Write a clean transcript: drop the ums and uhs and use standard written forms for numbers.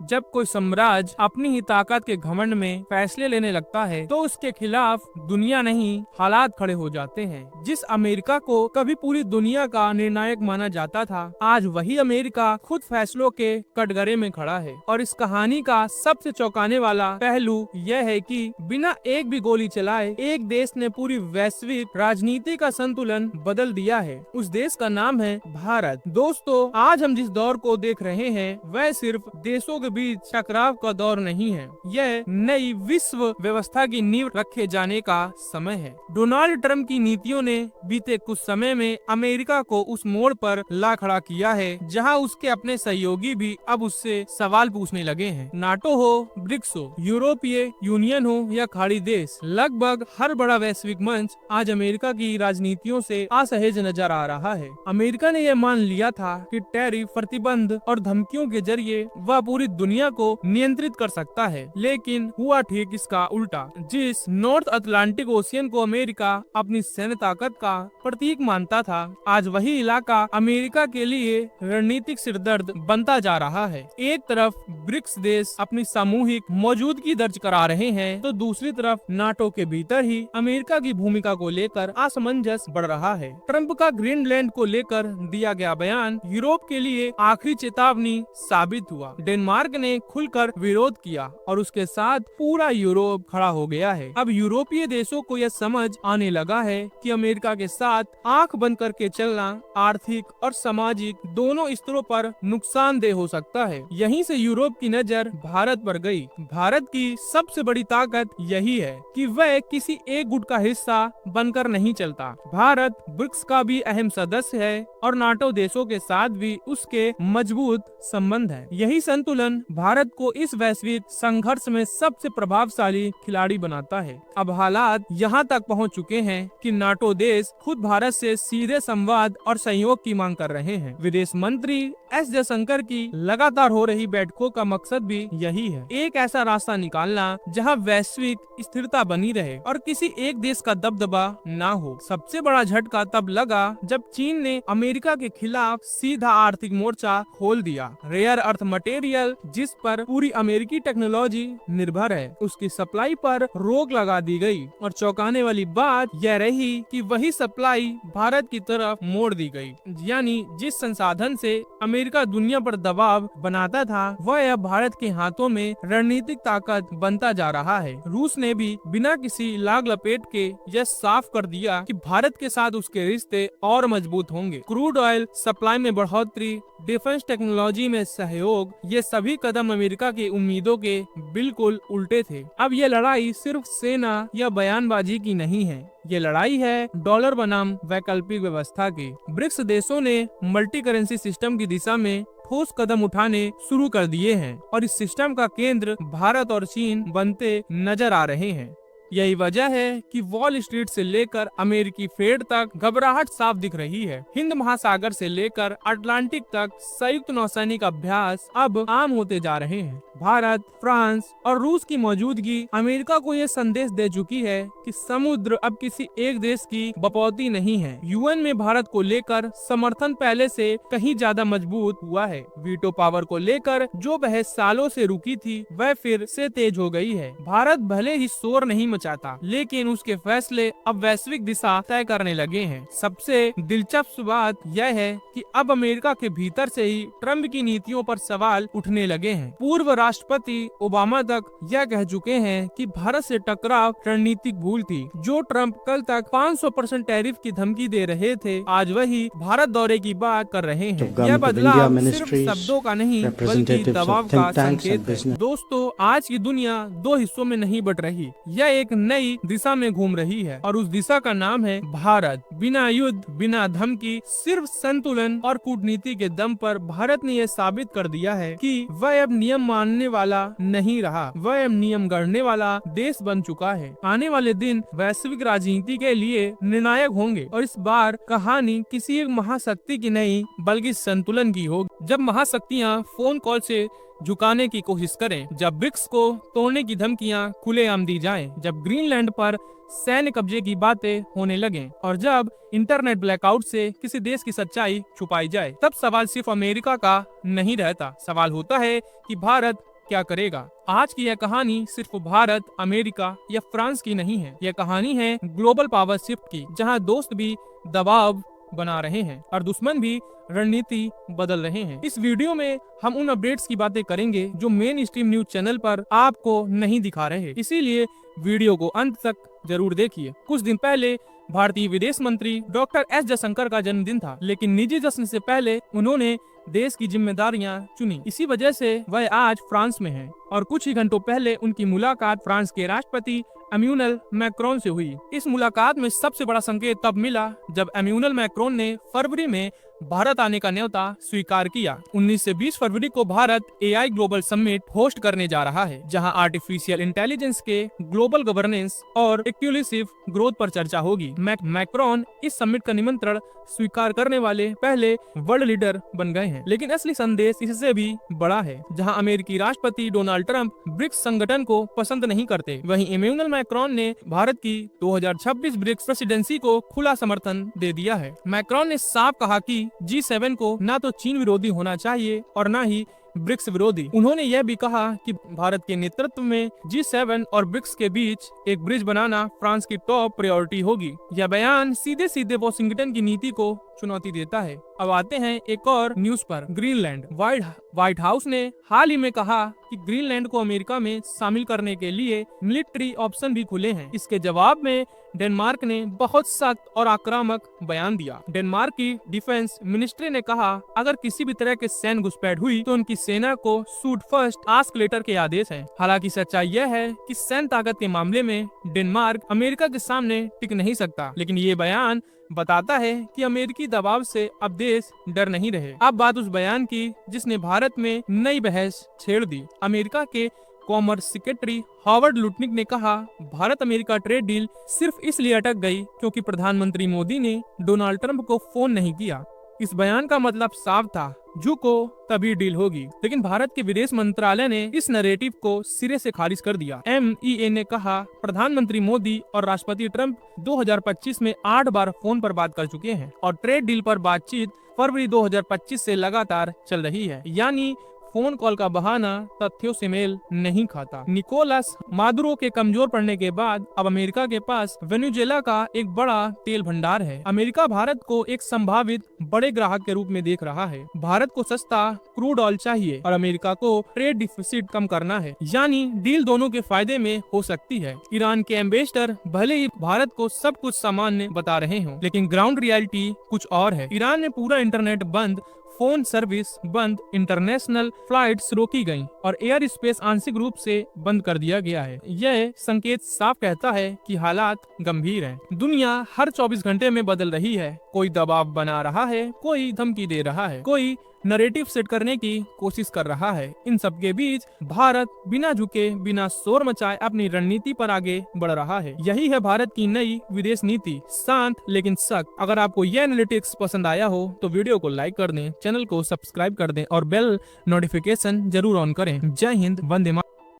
जब कोई साम्राज्य अपनी ही ताकत के घमंड में फैसले लेने लगता है तो उसके खिलाफ दुनिया नहीं हालात खड़े हो जाते हैं। जिस अमेरिका को कभी पूरी दुनिया का निर्णायक माना जाता था, आज वही अमेरिका खुद फैसलों के कटघरे में खड़ा है। और इस कहानी का सबसे चौंकाने वाला पहलू यह है कि बिना एक भी गोली चलाए एक देश ने पूरी वैश्विक राजनीति का संतुलन बदल दिया है। उस देश का नाम है भारत। दोस्तों, आज हम जिस दौर को देख रहे हैं वह सिर्फ देशों के बीच टकराव का दौर नहीं है, यह नई विश्व व्यवस्था की नींव रखे जाने का समय है। डोनाल्ड ट्रंप की नीतियों ने बीते कुछ समय में अमेरिका को उस मोड़ पर ला खड़ा किया है जहां उसके अपने सहयोगी भी अब उससे सवाल पूछने लगे हैं। नाटो हो, ब्रिक्स हो, यूरोपीय यूनियन हो या खाड़ी देश, लगभग हर बड़ा वैश्विक मंच आज अमेरिका की राजनीतियों से असहज नजर आ रहा है। अमेरिका ने यह मान लिया था कि टैरिफ, प्रतिबंध और धमकियों के जरिए वह पूरी दुनिया को नियंत्रित कर सकता है, लेकिन हुआ ठीक इसका उल्टा। जिस नॉर्थ अटलांटिक ओशियन को अमेरिका अपनी सैन्य ताकत का प्रतीक मानता था, आज वही इलाका अमेरिका के लिए रणनीतिक सिरदर्द बनता जा रहा है। एक तरफ ब्रिक्स देश अपनी सामूहिक मौजूदगी दर्ज करा रहे हैं, तो दूसरी तरफ नाटो के भीतर ही अमेरिका की भूमिका को लेकर असमंजस बढ़ रहा है। ट्रंप का ग्रीनलैंड को लेकर दिया गया बयान यूरोप के लिए आखिरी चेतावनी साबित हुआ। डेनमार्क ने खुलकर विरोध किया और उसके साथ पूरा यूरोप खड़ा हो गया है। अब यूरोपीय देशों को यह समझ आने लगा है कि अमेरिका के साथ आंख बंद करके चलना आर्थिक और सामाजिक दोनों स्तरों पर नुकसानदेह हो सकता है। यहीं से यूरोप की नजर भारत पर गई। भारत की सबसे बड़ी ताकत यही है कि वह किसी एक गुट का हिस्सा बनकर नहीं चलता। भारत ब्रिक्स का भी अहम सदस्य है और नाटो देशों के साथ भी उसके मजबूत संबंध है। यही संतुलन भारत को इस वैश्विक संघर्ष में सबसे प्रभावशाली खिलाड़ी बनाता है। अब हालात यहाँ तक पहुँच चुके हैं कि नाटो देश खुद भारत से सीधे संवाद और सहयोग की मांग कर रहे हैं। विदेश मंत्री एस जयशंकर की लगातार हो रही बैठकों का मकसद भी यही है, एक ऐसा रास्ता निकालना जहां वैश्विक स्थिरता बनी रहे और किसी एक देश का दबदबा ना हो। सबसे बड़ा झटका तब लगा जब चीन ने अमेरिका के खिलाफ सीधा आर्थिक मोर्चा खोल दिया। रेयर अर्थ मटेरियल, जिस पर पूरी अमेरिकी टेक्नोलॉजी निर्भर है, उसकी सप्लाई पर रोक लगा दी गई और चौंकाने वाली बात यह रही कि वही सप्लाई भारत की तरफ मोड़ दी गई। यानी जिस संसाधन से अमेरिका दुनिया पर दबाव बनाता था, वह अब भारत के हाथों में रणनीतिक ताकत बनता जा रहा है। रूस ने भी बिना किसी लाग लपेट के यह साफ कर दिया कि भारत के साथ उसके रिश्ते और मजबूत होंगे। क्रूड ऑयल सप्लाई में बढ़ोतरी, डिफेंस टेक्नोलॉजी में सहयोग, ये सभी कदम अमेरिका की उम्मीदों के बिल्कुल उल्टे थे। अब ये लड़ाई सिर्फ सेना या बयानबाजी की नहीं है, ये लड़ाई है डॉलर बनाम वैकल्पिक व्यवस्था की। ब्रिक्स देशों ने मल्टी करेंसी सिस्टम की दिशा में ठोस कदम उठाने शुरू कर दिए हैं और इस सिस्टम का केंद्र भारत और चीन बनते नजर आ रहे हैं। यही वजह है कि वॉल स्ट्रीट से लेकर अमेरिकी फेड तक घबराहट साफ दिख रही है। हिंद महासागर से लेकर अटलांटिक तक संयुक्त नौसैनिक अभ्यास अब आम होते जा रहे हैं। भारत, फ्रांस और रूस की मौजूदगी अमेरिका को ये संदेश दे चुकी है कि समुद्र अब किसी एक देश की बपौती नहीं है। यूएन में भारत को लेकर समर्थन पहले से कहीं ज्यादा मजबूत हुआ है। वीटो पावर को लेकर जो बहस सालों से रुकी थी, वह फिर से तेज हो गई है। भारत भले ही शोर नहीं मचाता, लेकिन उसके फैसले अब वैश्विक दिशा तय करने लगे हैं। सबसे दिलचस्प बात यह है कि अब अमेरिका के भीतर से ही ट्रंप की नीतियों पर सवाल उठने लगे हैं। पूर्व राष्ट्रपति ओबामा तक यह कह चुके हैं कि भारत से टकराव रणनीतिक भूल थी। जो ट्रंप कल तक 500% टैरिफ की धमकी दे रहे थे, आज वही भारत दौरे की बात कर रहे हैं। यह बदलाव सिर्फ शब्दों का नहीं बल्कि दबाव का संकेत है। दोस्तों, आज की दुनिया दो हिस्सों में नहीं बट रही, यह एक नई दिशा में घूम रही है और उस दिशा का नाम है भारत। बिना युद्ध, बिना धमकी, सिर्फ संतुलन और कूटनीति के दम पर भारत ने यह साबित कर दिया है कि वह अब नियम मानने वाला नहीं रहा, वह अब नियम गढ़ने वाला देश बन चुका है। आने वाले दिन वैश्विक राजनीति के लिए निर्णायक होंगे और इस बार कहानी किसी एक महाशक्ति की नहीं बल्कि संतुलन की होगी। जब महाशक्तियाँ फोन कॉल से झुकाने की कोशिश करें, जब ब्रिक्स को तोड़ने की धमकियां खुलेआम दी जाएं, जब ग्रीनलैंड पर सैन्य कब्जे की बातें होने लगें और जब इंटरनेट ब्लैकआउट से किसी देश की सच्चाई छुपाई जाए, तब सवाल सिर्फ अमेरिका का नहीं रहता। सवाल होता है कि भारत क्या करेगा। आज की यह कहानी सिर्फ भारत, अमेरिका या फ्रांस की नहीं है। यह कहानी है ग्लोबल पावर शिफ्ट की, जहां दोस्त भी दबाव बना रहे हैं और दुश्मन भी रणनीति बदल रहे हैं। इस वीडियो में हम उन अपडेट्स की बातें करेंगे जो मेन स्ट्रीम न्यूज चैनल पर आपको नहीं दिखा रहे, इसीलिए वीडियो को अंत तक जरूर देखिए। कुछ दिन पहले भारतीय विदेश मंत्री डॉक्टर एस जयशंकर का जन्मदिन था, लेकिन निजी जश्न से पहले उन्होंने देश की जिम्मेदारियां चुनी। इसी वजह से वह आज फ्रांस में हैं और कुछ ही घंटों पहले उनकी मुलाकात फ्रांस के राष्ट्रपति एम्यूनल मैक्रोन से हुई। इस मुलाकात में सबसे बड़ा संकेत तब मिला जब एम्यूनल मैक्रोन ने फरवरी में भारत आने का न्योता स्वीकार किया। 19 से 20 फरवरी को Bharat AI global summit host करने जा रहा है, जहां आर्टिफिशियल इंटेलिजेंस के ग्लोबल गवर्नेंस और इंक्लूसिव ग्रोथ पर चर्चा होगी। मैक्रोन इस समिट का निमंत्रण स्वीकार करने वाले पहले वर्ल्ड लीडर बन गए हैं, लेकिन असली संदेश इससे भी बड़ा है। जहां अमेरिकी राष्ट्रपति डोनाल्ड ट्रंप ब्रिक्स संगठन को पसंद नहीं करते, वहीं एम्यूनल मैक्रोन ने भारत की 2026 ब्रिक्स प्रेसिडेंसी को खुला समर्थन दे दिया है। मैक्रोन ने साफ कहा कि G7 को ना तो चीन विरोधी होना चाहिए और ना ही ब्रिक्स विरोधी। उन्होंने यह भी कहा कि भारत के नेतृत्व में G7 और ब्रिक्स के बीच एक ब्रिज बनाना फ्रांस की टॉप प्रायोरिटी होगी। यह बयान सीधे सीधे वॉशिंगटन की नीति को चुनौती देता है। अब आते हैं एक और न्यूज पर। ग्रीनलैंड। व्हाइट हाउस ने हाल ही में कहा कि ग्रीनलैंड को अमेरिका में शामिल करने के लिए मिलिट्री ऑप्शन भी खुले हैं। इसके जवाब में डेनमार्क ने बहुत सख्त और आक्रामक बयान दिया। डेनमार्क की डिफेंस मिनिस्ट्री ने कहा, अगर किसी भी तरह के सैन्य घुसपैठ हुई तो उनकी सेना को शूट फर्स्ट आस्क लेटर के आदेश हैं। हालांकि सच्चाई यह है कि सैन्य ताकत के मामले में डेनमार्क अमेरिका के सामने टिक नहीं सकता, लेकिन ये बयान बताता है कि अमेरिकी दबाव से अब देश डर नहीं रहे। अब बात उस बयान की जिसने भारत में नई बहस छेड़ दी। अमेरिका के कॉमर्स सेक्रेटरी हॉवर्ड लुटनिक ने कहा, भारत अमेरिका ट्रेड डील सिर्फ इसलिए अटक गई क्योंकि प्रधानमंत्री मोदी ने डोनाल्ड ट्रंप को फोन नहीं किया। इस बयान का मतलब साफ था, झुको तभी डील होगी। लेकिन भारत के विदेश मंत्रालय ने इस नैरेटिव को सिरे से खारिज कर दिया। MEA ने कहा, प्रधानमंत्री मोदी और राष्ट्रपति ट्रंप 2025 में 8 बार फोन पर बात कर चुके हैं और ट्रेड डील पर बातचीत फरवरी 2025 से लगातार चल रही है। यानी फोन कॉल का बहाना तथ्यों से मेल नहीं खाता। निकोलस मादुरो के कमजोर पड़ने के बाद अब अमेरिका के पास वेनेजुएला का एक बड़ा तेल भंडार है। अमेरिका भारत को एक संभावित बड़े ग्राहक के रूप में देख रहा है। भारत को सस्ता क्रूड ऑयल चाहिए और अमेरिका को ट्रेड डिफिसिट कम करना है, यानी डील दोनों के फायदे में हो सकती है। ईरान के एम्बेसडर भले ही भारत को सब कुछ सामान्य बता रहे हों, लेकिन ग्राउंड रियलिटी कुछ और है। ईरान में पूरा इंटरनेट बंद, फोन सर्विस बंद, इंटरनेशनल फ्लाइट्स रोकी गईं और एयर स्पेस आंशिक रूप से बंद कर दिया गया है। यह संकेत साफ कहता है कि हालात गंभीर हैं। दुनिया हर 24 घंटे में बदल रही है। कोई दबाव बना रहा है, कोई धमकी दे रहा है, कोई नैरेटिव सेट करने की कोशिश कर रहा है। इन सब के बीच भारत बिना झुके, बिना शोर मचाए अपनी रणनीति पर आगे बढ़ रहा है। यही है भारत की नई विदेश नीति, शांत लेकिन सख्त। अगर आपको यह एनालिटिक्स पसंद आया हो तो वीडियो को लाइक कर दें, चैनल को सब्सक्राइब कर दें और बेल नोटिफिकेशन जरूर ऑन करें। जय हिंद, वंदे मातरम।